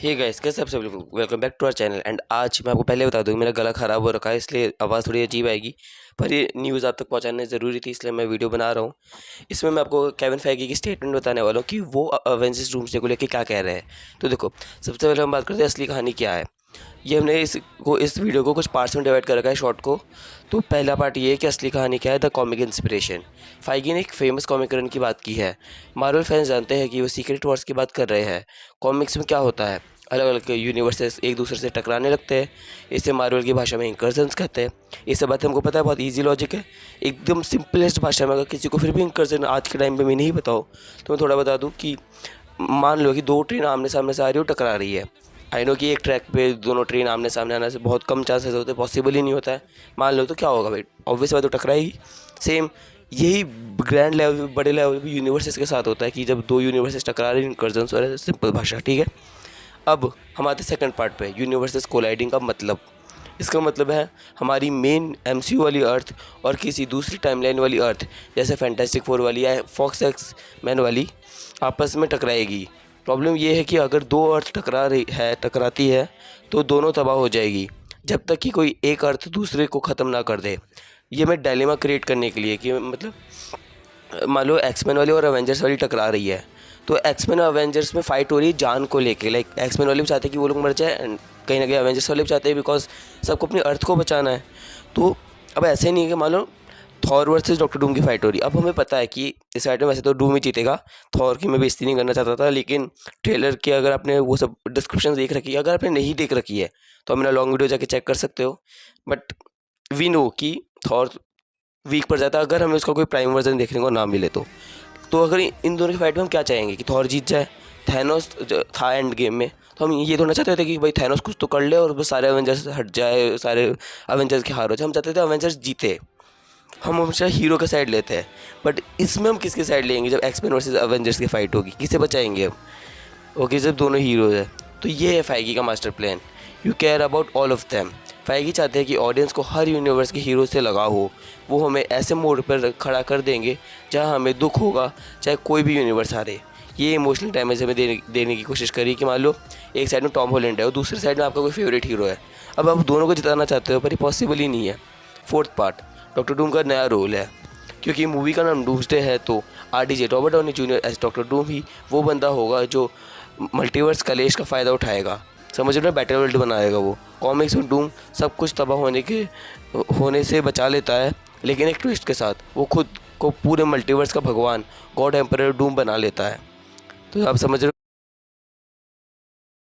Hey guys, कैसे आप सब लोग? Welcome back to our channel. And आज मैं आपको पहले बता दूं, मेरा गला ख़राब हो रखा है, इसलिए आवाज़ थोड़ी अजीब आएगी, पर ये न्यूज़ आप तक पहुंचाने ज़रूरी थी, इसलिए मैं वीडियो बना रहा हूं। इसमें मैं आपको केविन फेगी की स्टेटमेंट बताने वाला हूं कि वो अवेंजर्स डूम्सडे को लेकर क्या कह रहे हैं। तो देखो, सबसे पहले हम बात करते हैं असली कहानी क्या है। ये हमने इस वीडियो को कुछ पार्ट्स में डिवाइड कर रखा है, शॉर्ट को। तो पहला पार्ट ये है कि असली कहानी क्या है, द कॉमिक इंस्पिरेशन। फाइगी ने एक फेमस कॉमिक रन की बात की है। मार्वल फैंस जानते हैं कि वो सीक्रेट वॉर्स की बात कर रहे हैं। कॉमिक्स में क्या होता है, अलग अलग यूनिवर्सेस एक दूसरे से टकराने लगते हैं। इसे मार्वल की भाषा में इंकर्जन्स कहते हैं। ये सब बातें हमको पता है, बहुत इजी लॉजिक है, एकदम सिंपलेस्ट भाषा में। अगर किसी को फिर भी इंकर्जन आज के टाइम पे मैं नहीं बताओ तो मैं थोड़ा बता दूं कि मान लो कि दो ट्रेन आमने सामने से आ रही हो, टकरा रही है। आई नो कि एक ट्रैक पे दोनों ट्रेन आमने सामने आने से बहुत कम चांसेस होते हैं, पॉसिबल ही नहीं होता है। मान लो तो क्या होगा भाई, ऑब्वियस बात तो टकराएगी। सेम यही ग्रैंड लेवल, बड़े लेवल पे यूनिवर्सेस के साथ होता है कि जब दो यूनिवर्सेस टकरा रहे हैं, इंकर्जन्स हो रहे हैं। सिंपल भाषा, ठीक है। अब हम आते सेकंड पार्ट पे, यूनिवर्सेस कोलाइडिंग का मतलब। इसका मतलब है हमारी मेन एमसीयू वाली अर्थ और किसी दूसरी टाइमलाइन वाली अर्थ, जैसे फैंटास्टिक फोर वाली या फॉक्स एक्स मैन वाली, आपस में टकराएगी। प्रॉब्लम ये है कि अगर दो अर्थ टकराती है तो दोनों तबाह हो जाएगी, जब तक कि कोई एक अर्थ दूसरे को ख़त्म ना कर दे। ये मैं डायलेमा क्रिएट करने के लिए कि मतलब मान लो एक्समैन वाली और एवेंजर्स वाली टकरा रही है, तो एक्समैन और एवेंजर्स में फाइट हो रही है जान को लेके। लाइक एक्समैन वाले भी चाहते हैं कि वो लोग मर जाए, एंड कहीं ना कहीं एवेंजर्स वाले भी चाहते हैं बिकॉज सबको अपनी अर्थ को बचाना है। तो अब ऐसे नहीं है कि मान लो थॉर वर्सेस डॉक्टर डूम की फाइट हो रही है। अब हमें पता है कि इस फाइट में वैसे तो डूम ही जीतेगा, थॉर की मैं बेइज्जती नहीं करना चाहता था, लेकिन ट्रेलर के अगर आपने वो सब डिस्क्रिप्शन देख रखी है, अगर आपने नहीं देख रखी है तो आप मेरा लॉन्ग वीडियो जाके चेक कर सकते हो। बट वी नो कि थॉर वीक पड़ जाता है अगर हमें उसका कोई प्राइम वर्जन देखने को ना मिले तो अगर इन दोनों की फाइट में हम क्या चाहेंगे कि थॉर जीत जाए। थैनोस था एंड गेम में, तो हम ये थोड़ा चाहते थे कि भाई थैनोस कुछ तो कर ले और बस सारे अवेंजर्स हट जाए, सारे अवेंजर्स के हार हो जाए। हम चाहते थे अवेंजर्स जीते, हम हमेशा हीरो का साइड लेते हैं। बट इसमें हम किसके साइड लेंगे जब एक्समैन वर्सेस अवेंजर्स की फाइट होगी, किसे बचाएंगे हम? ओके, जब दोनों हीरोज हैं। तो ये है फाइगी का master plan, you care about all of them. Feige चाहते हैं कि ऑडियंस को हर यूनिवर्स के हीरो से लगाव हो। वो हमें ऐसे मोड पर खड़ा कर देंगे जहां हमें दुख होगा, चाहे कोई भी यूनिवर्स हारे। ये इमोशनल डैमेज हमें देने की कोशिश करी कि मान लो एक साइड में टॉम हॉलैंड है और दूसरी साइड में आपका कोई फेवरेट हीरो है। अब आप दोनों को जिताना चाहते हो, पर ये पॉसिबल ही नहीं है। फोर्थ पार्ट, डॉक्टर डूम का नया रोल है। क्योंकि मूवी का नाम डूम्सडे है, तो RDJ Robert Downey Junior as Doctor Doom ही वो बंदा होगा जो मल्टीवर्स कलेश का फ़ायदा उठाएगा। समझ रहे हो, बैटल वर्ल्ड बनाएगा वो। कॉमिक्स में डूम सब कुछ तबाह होने से बचा लेता है, लेकिन एक ट्विस्ट के साथ वो खुद को पूरे मल्टीवर्स का भगवान, गॉड एम्परर डूम बना लेता है। तो आप समझ रहे हो।